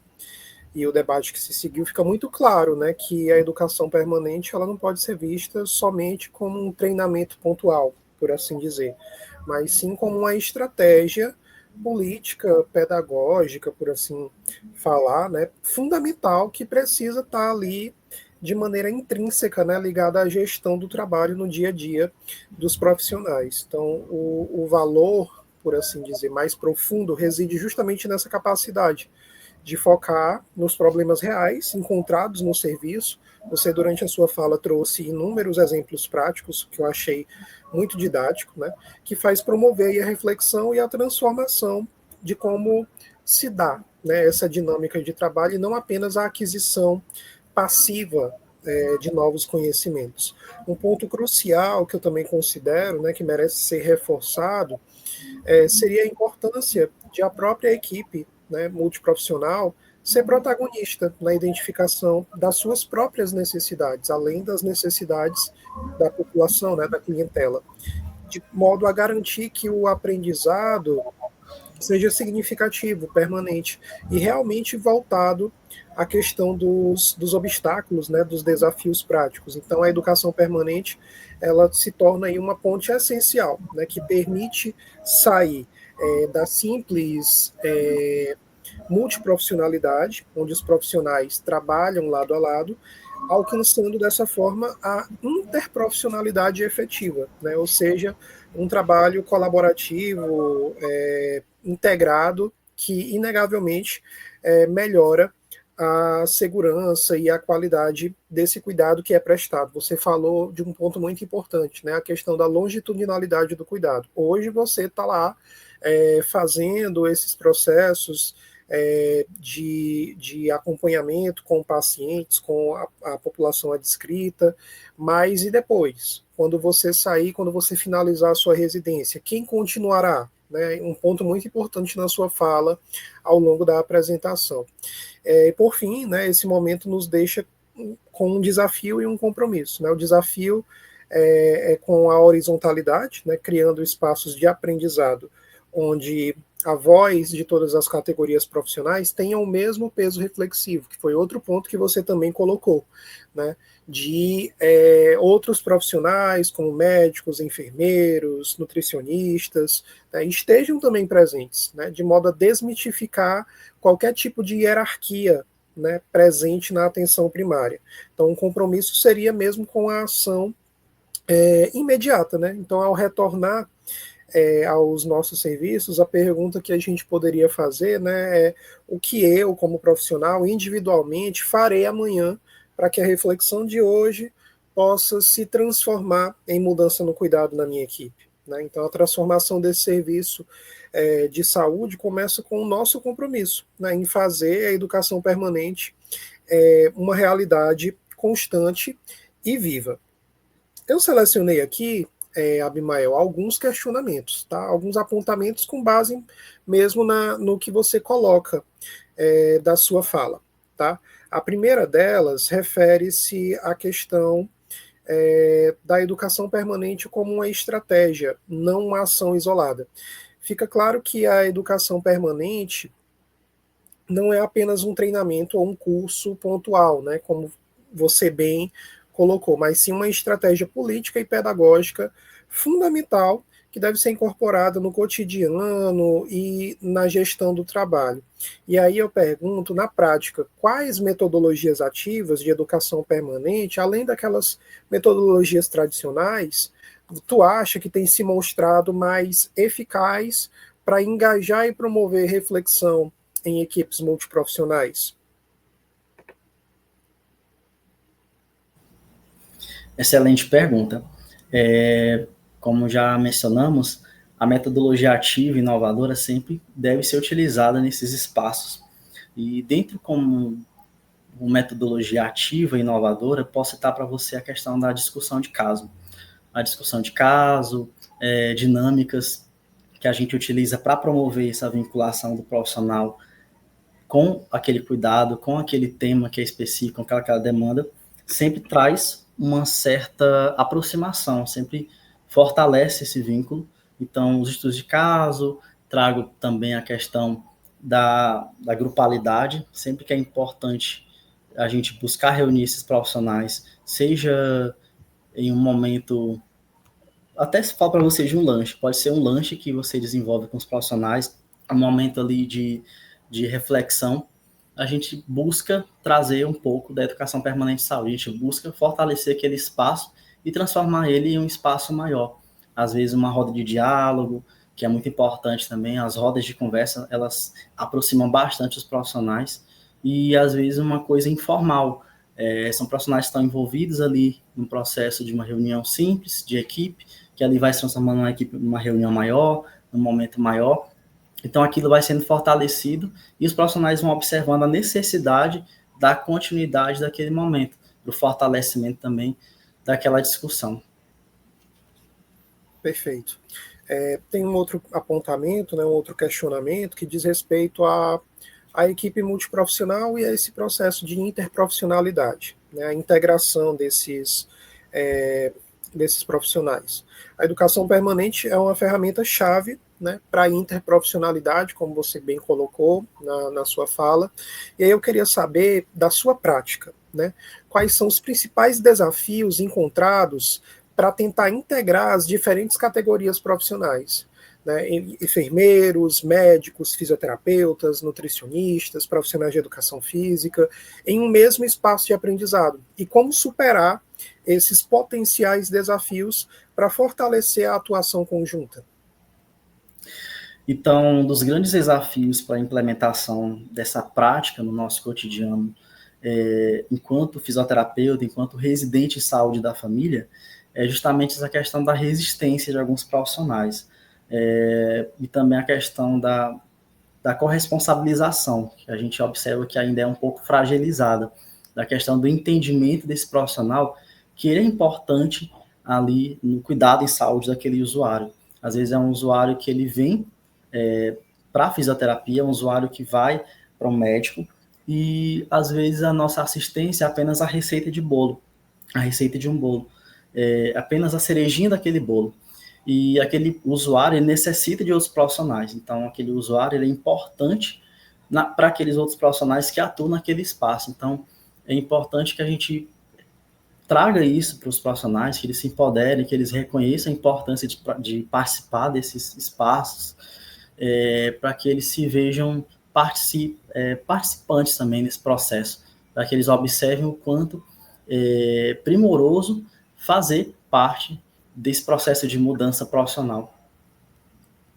e o debate que se seguiu, fica muito claro, né, que a educação permanente ela não pode ser vista somente como um treinamento pontual, por assim dizer, mas sim como uma estratégia política, pedagógica, por assim falar, né, fundamental, que precisa estar ali de maneira intrínseca, né, ligada à gestão do trabalho no dia a dia dos profissionais. Então, o valor, por assim dizer, mais profundo reside justamente nessa capacidade de focar nos problemas reais encontrados no serviço. Você, durante a sua fala, trouxe inúmeros exemplos práticos, que eu achei muito didático, né, que faz promover a reflexão e a transformação de como se dá, né, essa dinâmica de trabalho, e não apenas a aquisição passiva de novos conhecimentos. Um ponto crucial que eu também considero, né, que merece ser reforçado, seria a importância de a própria equipe, né, multiprofissional ser protagonista na identificação das suas próprias necessidades, além das necessidades da população, né, da clientela, de modo a garantir que o aprendizado seja significativo, permanente e realmente voltado à questão dos obstáculos, né, dos desafios práticos. Então, a educação permanente ela se torna aí uma ponte essencial, né, que permite sair da simples multiprofissionalidade, onde os profissionais trabalham lado a lado, alcançando dessa forma a interprofissionalidade efetiva, né? Ou seja, um trabalho colaborativo, integrado, que inegavelmente melhora a segurança e a qualidade desse cuidado que é prestado. Você falou de um ponto muito importante, né? A questão da longitudinalidade do cuidado. Hoje você está lá fazendo esses processos de acompanhamento com pacientes, com a população adscrita, mas e depois? Quando você sair, quando você finalizar a sua residência, quem continuará? Né? Um ponto muito importante na sua fala ao longo da apresentação. E por fim, né, esse momento nos deixa com um desafio e um compromisso. Né? O desafio é com a horizontalidade, né, criando espaços de aprendizado onde a voz de todas as categorias profissionais tenha o mesmo peso reflexivo, que foi outro ponto que você também colocou, né? De outros profissionais, como médicos, enfermeiros, nutricionistas, né, estejam também presentes, né? De modo a desmitificar qualquer tipo de hierarquia, né, presente na atenção primária. Então, um compromisso seria mesmo com a ação imediata, né? Então, ao retornar aos nossos serviços, a pergunta que a gente poderia fazer, né, é o que eu, como profissional, individualmente farei amanhã para que a reflexão de hoje possa se transformar em mudança no cuidado na minha equipe. Né? Então, a transformação desse serviço de saúde começa com o nosso compromisso, né, em fazer a educação permanente uma realidade constante e viva. Eu selecionei aqui Abimael, alguns questionamentos, tá? Alguns apontamentos com base mesmo no que você coloca da sua fala. Tá? A primeira delas refere-se à questão da educação permanente como uma estratégia, não uma ação isolada. Fica claro que a educação permanente não é apenas um treinamento ou um curso pontual, né, como você bem colocou, mas sim uma estratégia política e pedagógica fundamental que deve ser incorporada no cotidiano e na gestão do trabalho. E aí eu pergunto, na prática, quais metodologias ativas de educação permanente, além daquelas metodologias tradicionais, tu acha que tem se mostrado mais eficaz para engajar e promover reflexão em equipes multiprofissionais? Excelente pergunta. Como já mencionamos, a metodologia ativa e inovadora sempre deve ser utilizada nesses espaços. E dentro como uma metodologia ativa e inovadora, posso citar para você a questão da discussão de caso. A discussão de caso, dinâmicas que a gente utiliza para promover essa vinculação do profissional com aquele cuidado, com aquele tema que é específico, com aquela demanda, sempre traz uma certa aproximação, sempre fortalece esse vínculo. Então, os estudos de caso, trago também a questão da grupalidade, sempre que é importante a gente buscar reunir esses profissionais, seja em um momento, até se fala para você de um lanche, pode ser um lanche que você desenvolve com os profissionais, um momento ali de reflexão, a gente busca trazer um pouco da educação permanente de saúde, a gente busca fortalecer aquele espaço e transformar ele em um espaço maior. Às vezes uma roda de diálogo, que é muito importante também, as rodas de conversa, elas aproximam bastante os profissionais, e às vezes uma coisa informal, são profissionais que estão envolvidos ali no processo de uma reunião simples, de equipe, que ali vai se transformando numa reunião maior, num momento maior. Então, aquilo vai sendo fortalecido e os profissionais vão observando a necessidade da continuidade daquele momento. o fortalecimento também daquela discussão. Perfeito. Tem um outro apontamento, né, um outro questionamento que diz respeito à equipe multiprofissional e a esse processo de interprofissionalidade, né, a integração desses profissionais. A educação permanente é uma ferramenta-chave, né, para a interprofissionalidade, como você bem colocou na sua fala. E aí eu queria saber da sua prática, né, quais são os principais desafios encontrados para tentar integrar as diferentes categorias profissionais, né, enfermeiros, médicos, fisioterapeutas, nutricionistas, profissionais de educação física, em um mesmo espaço de aprendizado, e como superar esses potenciais desafios para fortalecer a atuação conjunta. Então, um dos grandes desafios para a implementação dessa prática no nosso cotidiano, enquanto fisioterapeuta, enquanto residente em saúde da família, é justamente essa questão da resistência de alguns profissionais. E também a questão da corresponsabilização, que a gente observa que ainda é um pouco fragilizada, da questão do entendimento desse profissional, que ele é importante ali no cuidado em saúde daquele usuário. Às vezes é um usuário que ele vem para a fisioterapia, um usuário que vai para o médico, e às vezes a nossa assistência é apenas a receita de bolo, a receita de um bolo, apenas a cerejinha daquele bolo. E aquele usuário necessita de outros profissionais. Então, aquele usuário ele é importante para aqueles outros profissionais que atuam naquele espaço. Então, é importante que a gente traga isso para os profissionais, que eles se empoderem, que eles reconheçam a importância de participar desses espaços, para que eles se vejam participantes também nesse processo, para que eles observem o quanto é primoroso fazer parte desse processo de mudança profissional.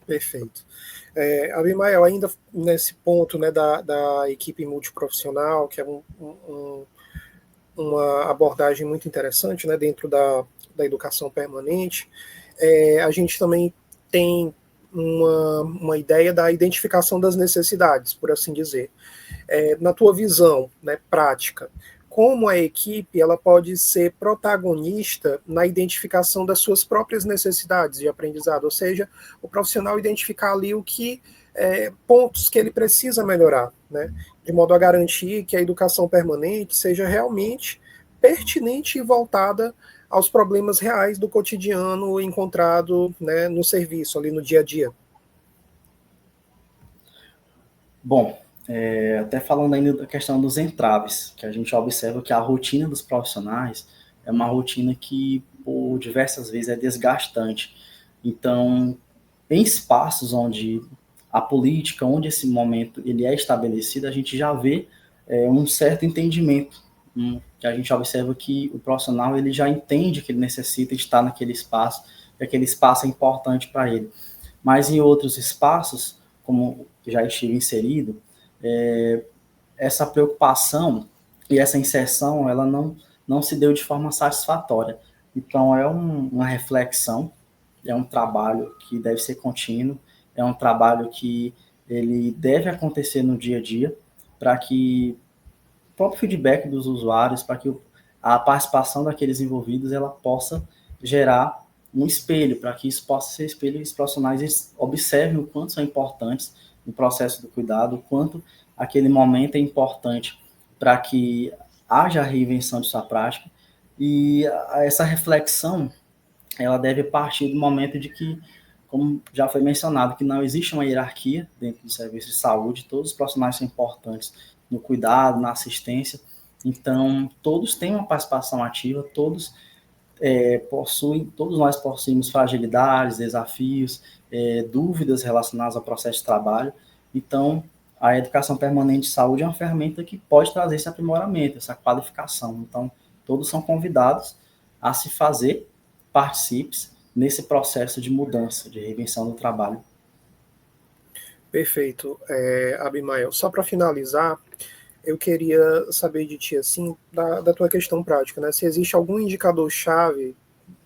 Perfeito. Abimael, ainda nesse ponto, né, da equipe multiprofissional, que é uma abordagem muito interessante, né, dentro da educação permanente, a gente também tem uma ideia da identificação das necessidades, por assim dizer. Na tua visão, né, prática, como a equipe ela pode ser protagonista na identificação das suas próprias necessidades de aprendizado, ou seja, o profissional identificar ali pontos que ele precisa melhorar, né, de modo a garantir que a educação permanente seja realmente pertinente e voltada aos problemas reais do cotidiano encontrado, né, no serviço, ali no dia a dia. Bom, até falando ainda da questão dos entraves, que a gente observa que a rotina dos profissionais é uma rotina que, por diversas vezes, é desgastante. Então, em espaços onde a política, onde esse momento ele é estabelecido, a gente já vê um certo entendimento, que a gente observa que o profissional ele já entende que ele necessita estar naquele espaço, que aquele espaço é importante para ele. Mas em outros espaços, como já estive inserido, essa preocupação e essa inserção, ela não se deu de forma satisfatória. Então, é uma reflexão, é um trabalho que deve ser contínuo, é um trabalho que ele deve acontecer no dia a dia, para que o próprio feedback dos usuários, para que a participação daqueles envolvidos, ela possa gerar um espelho, para que isso possa ser espelho e os profissionais observem o quanto são importantes no processo do cuidado, o quanto aquele momento é importante para que haja a reinvenção de sua prática. E essa reflexão, ela deve partir do momento de que, como já foi mencionado, que não existe uma hierarquia dentro do serviço de saúde, todos os profissionais são importantes no cuidado, na assistência, então todos têm uma participação ativa, todos nós possuímos fragilidades, desafios, dúvidas relacionadas ao processo de trabalho. Então, a educação permanente de saúde é uma ferramenta que pode trazer esse aprimoramento, essa qualificação. Então, todos são convidados a se fazer partícipes nesse processo de mudança, de reinvenção do trabalho. Perfeito, Abimael. Só para finalizar, eu queria saber de ti, assim, da tua questão prática, né? Se existe algum indicador-chave,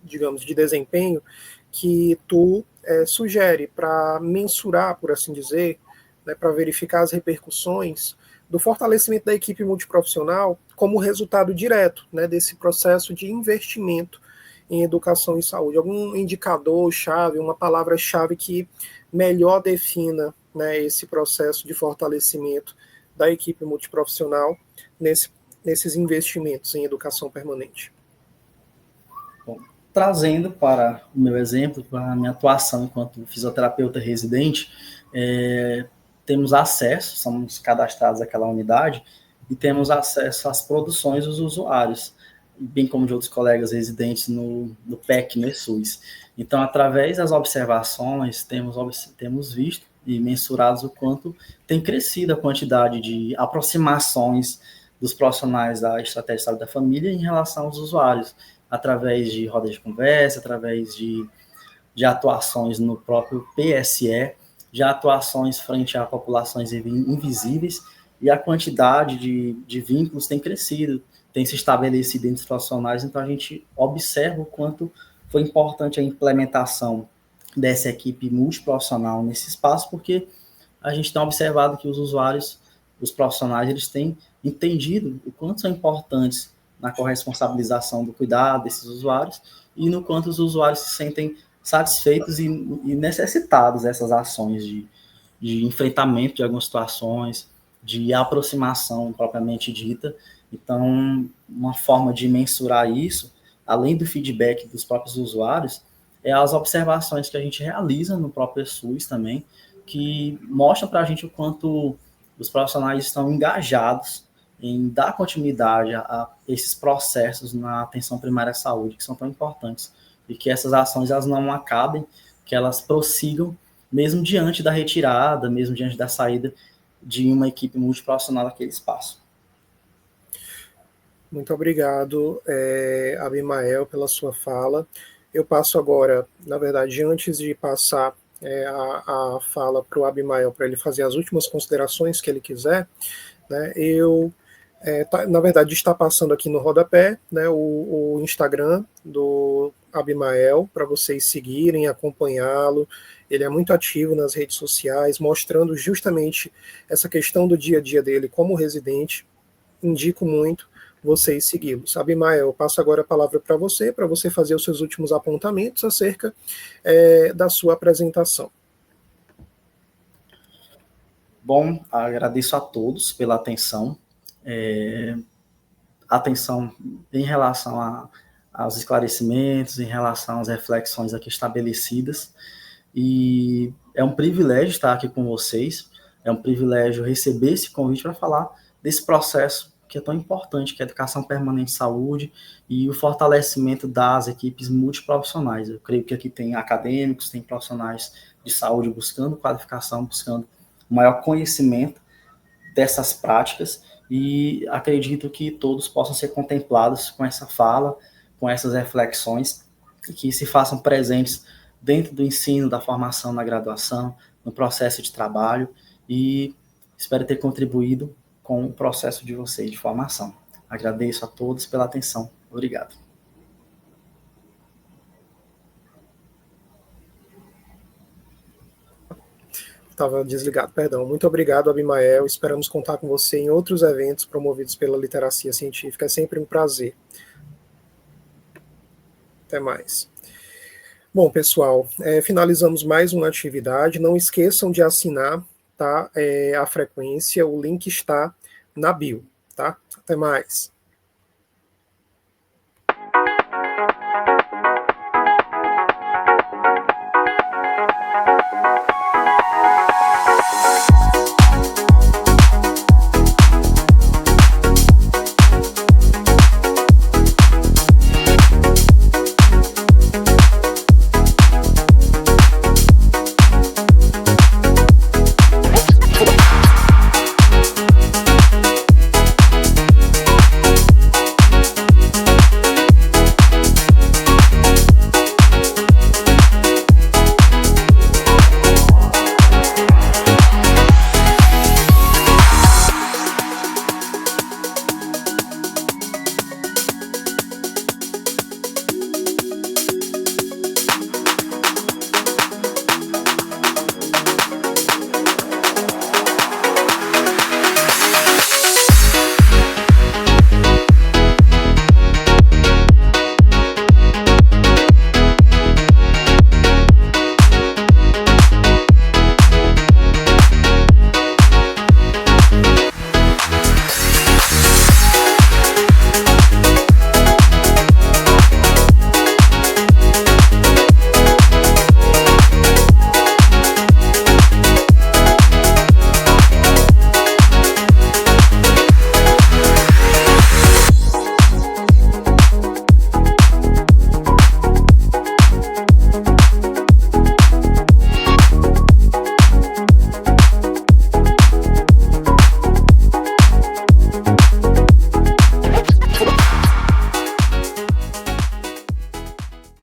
digamos, de desempenho, que tu sugere para mensurar, por assim dizer, né, para verificar as repercussões do fortalecimento da equipe multiprofissional como resultado direto, né, desse processo de investimento em educação e saúde. Algum indicador-chave, uma palavra-chave que melhor defina, né, esse processo de fortalecimento da equipe multiprofissional nesses investimentos em educação permanente? Bom, trazendo para o meu exemplo, para a minha atuação enquanto fisioterapeuta residente, temos acesso, somos cadastrados àquela unidade, e temos acesso às produções dos usuários, bem como de outros colegas residentes no PEC, no SUS. Então, através das observações, temos visto e mensurados o quanto tem crescido a quantidade de aproximações dos profissionais da estratégia de saúde da família em relação aos usuários, através de rodas de conversa, através de atuações no próprio PSE, de atuações frente a populações invisíveis, e a quantidade de vínculos tem crescido, tem se estabelecido entre os profissionais, então a gente observa o quanto foi importante a implementação dessa equipe multiprofissional nesse espaço, porque a gente tem observado que os usuários, os profissionais, eles têm entendido o quanto são importantes na corresponsabilização do cuidado desses usuários e no quanto os usuários se sentem satisfeitos e necessitados dessas ações de enfrentamento de algumas situações, de aproximação propriamente dita. Então, uma forma de mensurar isso, além do feedback dos próprios usuários, é as observações que a gente realiza no próprio SUS também, que mostram para a gente o quanto os profissionais estão engajados em dar continuidade a esses processos na atenção primária à saúde, que são tão importantes, e que essas ações elas não acabem, que elas prossigam, mesmo diante da retirada, mesmo diante da saída de uma equipe multiprofissional naquele espaço. Muito obrigado, Abimael, pela sua fala. Eu passo agora, na verdade, antes de passar a fala para o Abimael, para ele fazer as últimas considerações que ele quiser, né, na verdade, está passando aqui no rodapé, né, o Instagram do Abimael, para vocês seguirem, acompanhá-lo. Ele é muito ativo nas redes sociais, mostrando justamente essa questão do dia a dia dele como residente. Indico muito vocês segui-los. Abimael, eu passo agora a palavra para você fazer os seus últimos apontamentos acerca da sua apresentação. Bom, agradeço a todos pela atenção. Atenção em relação aos esclarecimentos, em relação às reflexões aqui estabelecidas. E é um privilégio estar aqui com vocês, é um privilégio receber esse convite para falar desse processo que é tão importante, que é a educação permanente de saúde e o fortalecimento das equipes multiprofissionais. Eu creio que aqui tem acadêmicos, tem profissionais de saúde buscando qualificação, buscando maior conhecimento dessas práticas, e acredito que todos possam ser contemplados com essa fala, com essas reflexões, e que se façam presentes dentro do ensino, da formação na graduação, no processo de trabalho, e espero ter contribuído com o processo de vocês de formação. Agradeço a todos pela atenção. Obrigado. Estava desligado, perdão. Muito obrigado, Abimael. Esperamos contar com você em outros eventos promovidos pela Literacia Científica. É sempre um prazer. Até mais. Bom, pessoal, finalizamos mais uma atividade. Não esqueçam de assinar, tá, a frequência. O link está na bio. Tá? Até mais.